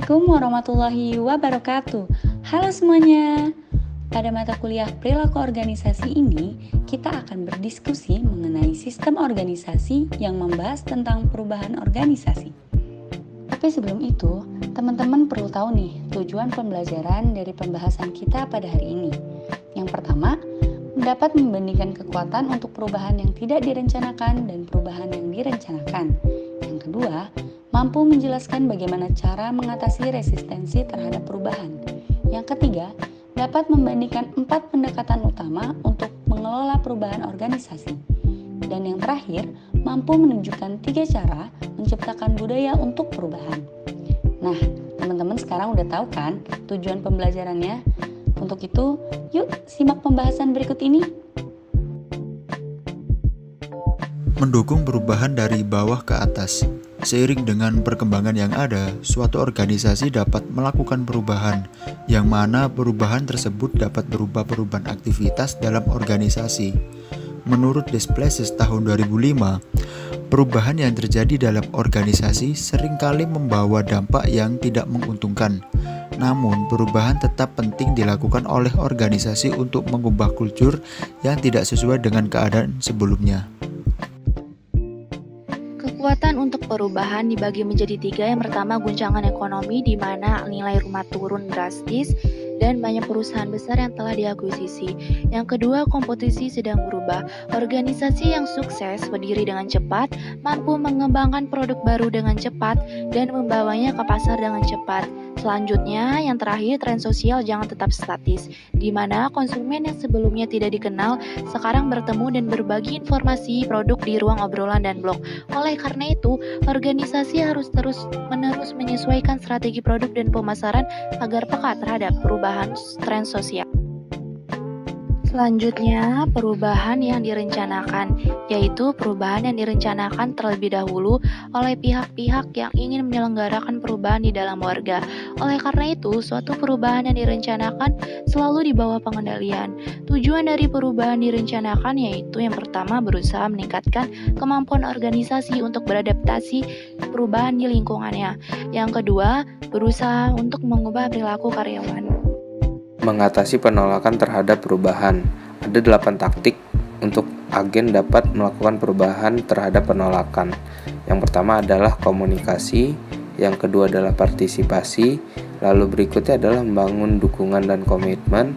Assalamualaikum warahmatullahi wabarakatuh. Halo semuanya. Pada mata kuliah perilaku organisasi ini, kita akan berdiskusi mengenai sistem organisasi yang membahas tentang perubahan organisasi. Tapi sebelum itu, teman-teman perlu tahu nih tujuan pembelajaran dari pembahasan kita pada hari ini. Yang pertama, dapat membandingkan kekuatan untuk perubahan yang tidak direncanakan dan perubahan yang direncanakan. Yang kedua, mampu menjelaskan bagaimana cara mengatasi resistensi terhadap perubahan. Yang ketiga, dapat membandingkan 4 pendekatan utama untuk mengelola perubahan organisasi. Dan yang terakhir, mampu menunjukkan 3 cara menciptakan budaya untuk perubahan. Nah, teman-teman sekarang udah tahu kan tujuan pembelajarannya? Untuk itu, yuk simak pembahasan berikut ini. Mendukung perubahan dari bawah ke atas. Seiring dengan perkembangan yang ada, suatu organisasi dapat melakukan perubahan, yang mana perubahan tersebut dapat berupa perubahan aktivitas dalam organisasi. Menurut Desplaces tahun 2005, perubahan yang terjadi dalam organisasi seringkali membawa dampak yang tidak menguntungkan. Namun, perubahan tetap penting dilakukan oleh organisasi untuk mengubah kultur yang tidak sesuai dengan keadaan sebelumnya. Kekuatan untuk perubahan dibagi menjadi 3. Yang pertama, guncangan ekonomi di mana nilai rumah turun drastis dan banyak perusahaan besar yang telah diakuisisi. Yang kedua, kompetisi sedang berubah. Organisasi yang sukses berdiri dengan cepat, mampu mengembangkan produk baru dengan cepat dan membawanya ke pasar dengan cepat. Selanjutnya, yang terakhir, tren sosial jangan tetap statis, di mana konsumen yang sebelumnya tidak dikenal sekarang bertemu dan berbagi informasi produk di ruang obrolan dan blog. Oleh karena itu, organisasi harus terus-menerus menyesuaikan strategi produk dan pemasaran agar peka terhadap perubahan tren sosial. Selanjutnya, perubahan yang direncanakan, yaitu perubahan yang direncanakan terlebih dahulu oleh pihak-pihak yang ingin menyelenggarakan perubahan di dalam warga. Oleh karena itu, suatu perubahan yang direncanakan selalu di bawah pengendalian. Tujuan dari perubahan direncanakan yaitu yang pertama, berusaha meningkatkan kemampuan organisasi untuk beradaptasi perubahan di lingkungannya. Yang kedua, berusaha untuk mengubah perilaku karyawan. Mengatasi penolakan terhadap perubahan. Ada 8 taktik untuk agen dapat melakukan perubahan terhadap penolakan. Yang pertama adalah komunikasi, yang kedua adalah partisipasi, lalu berikutnya adalah membangun dukungan dan komitmen,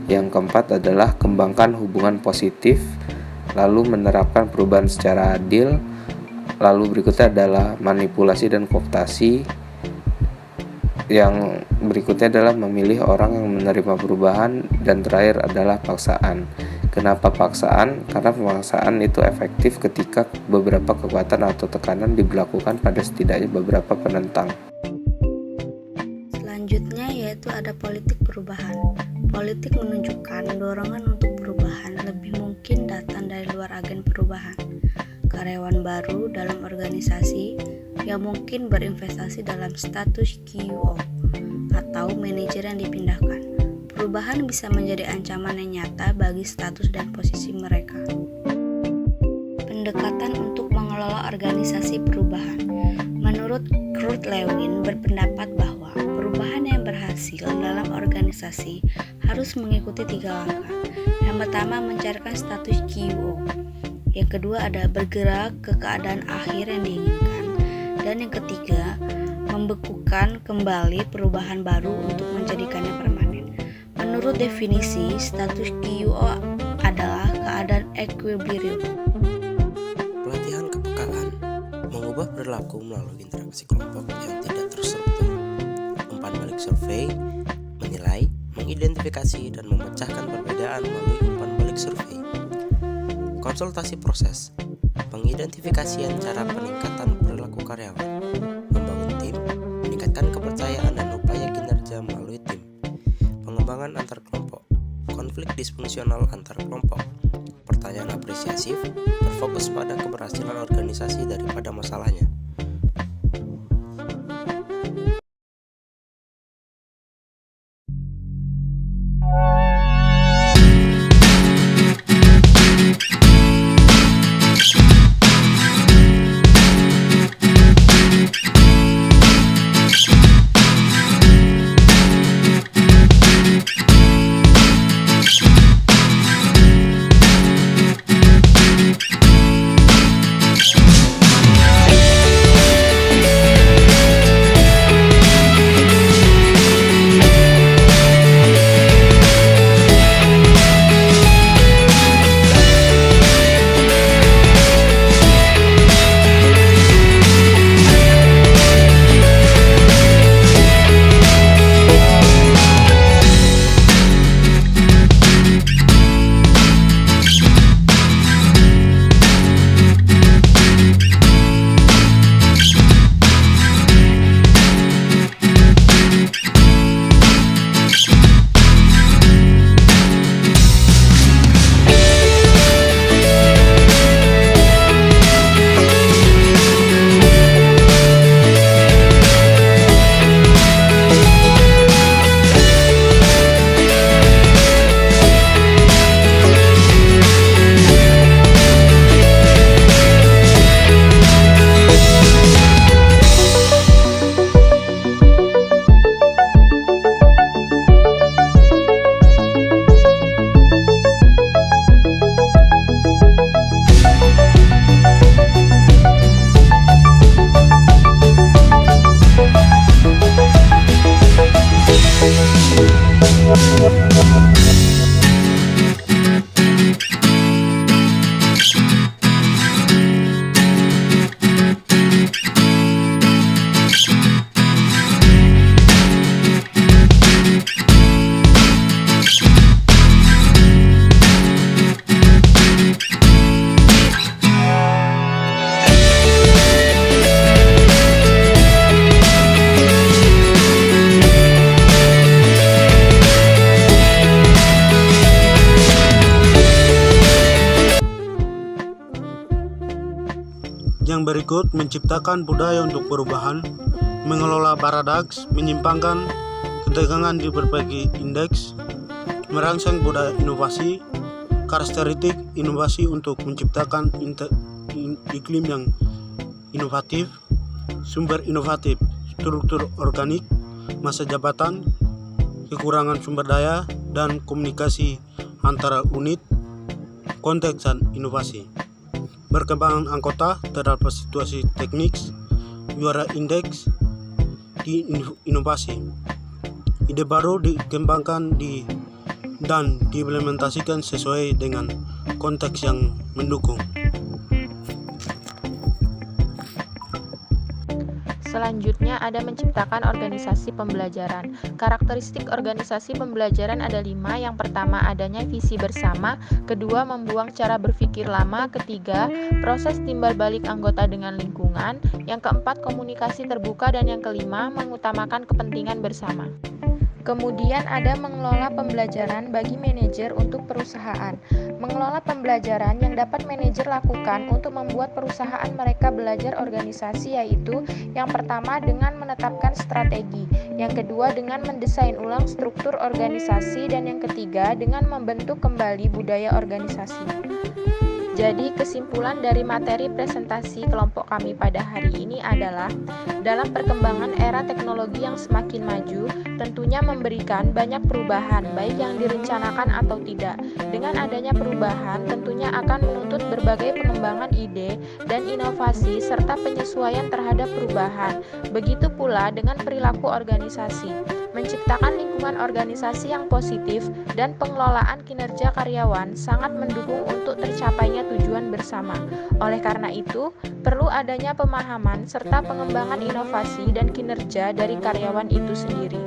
yang keempat adalah kembangkan hubungan positif, lalu menerapkan perubahan secara adil, lalu berikutnya adalah manipulasi dan kooptasi, yang berikutnya adalah memilih orang yang menerima perubahan, dan terakhir adalah paksaan. Kenapa paksaan? Karena pemaksaan itu efektif ketika beberapa kekuatan atau tekanan diberlakukan pada setidaknya beberapa penentang. Selanjutnya yaitu ada politik perubahan. Politik menunjukkan dorongan untuk perubahan lebih mungkin datang dari luar agen perubahan. Karyawan baru dalam organisasi yang mungkin berinvestasi dalam status QO atau manajer yang dipindahkan. Perubahan bisa menjadi ancaman yang nyata bagi status dan posisi mereka. Pendekatan untuk mengelola organisasi perubahan. Menurut Kurt Lewin berpendapat bahwa perubahan yang berhasil dalam organisasi harus mengikuti 3 langkah. Yang pertama, mencarikan status QO. Yang kedua ada bergerak ke keadaan akhir yang diinginkan. Dan yang ketiga, membekukan kembali perubahan baru untuk menjadikannya permanen. Menurut definisi, status QO adalah keadaan equilibrium. Pelatihan kepekaan, mengubah perilaku melalui interaksi kelompok yang tidak terstruktur. Umpan balik survei, menilai, mengidentifikasi, dan memecahkan perbedaan melalui umpan balik survei. Konsultasi proses, pengidentifikasian cara peningkatan perilaku karyawan, membangun tim, meningkatkan kepercayaan dan upaya kinerja melalui tim, pengembangan antar kelompok, konflik disfungsional antar kelompok, pertanyaan apresiatif, berfokus pada keberhasilan organisasi daripada masalahnya. yang berikut menciptakan budaya untuk perubahan, mengelola paradoks, menyimpangkan ketegangan di berbagai indeks, merangsang budaya inovasi, karakteristik inovasi untuk menciptakan iklim yang inovatif, sumber inovatif, struktur organik, masa jabatan, kekurangan sumber daya, dan komunikasi antara unit, konteks, dan inovasi. Perkembangan anggota terhadap situasi teknik, juara indeks di inovasi. Ide baru dikembangkan dan diimplementasikan sesuai dengan konteks yang mendukung. Selanjutnya ada menciptakan organisasi pembelajaran. Karakteristik organisasi pembelajaran ada 5. Yang pertama adanya visi bersama, kedua membuang cara berpikir lama, ketiga proses timbal balik anggota dengan lingkungan, yang keempat komunikasi terbuka, dan yang kelima mengutamakan kepentingan bersama. Kemudian ada mengelola pembelajaran bagi manajer untuk perusahaan. Mengelola pembelajaran yang dapat manajer lakukan untuk membuat perusahaan mereka belajar organisasi yaitu yang pertama dengan menetapkan strategi, yang kedua dengan mendesain ulang struktur organisasi, dan yang ketiga dengan membentuk kembali budaya organisasi. Jadi kesimpulan dari materi presentasi kelompok kami pada hari ini adalah dalam perkembangan era teknologi yang semakin maju, tentunya memberikan banyak perubahan baik yang direncanakan atau tidak. Dengan adanya perubahan tentunya akan menuntut berbagai pengembangan ide dan inovasi serta penyesuaian terhadap perubahan. Begitu pula dengan perilaku organisasi. Menciptakan lingkungan organisasi yang positif dan pengelolaan kinerja karyawan sangat mendukung untuk tercapainya tujuan bersama. Oleh karena itu, perlu adanya pemahaman serta pengembangan inovasi dan kinerja dari karyawan itu sendiri.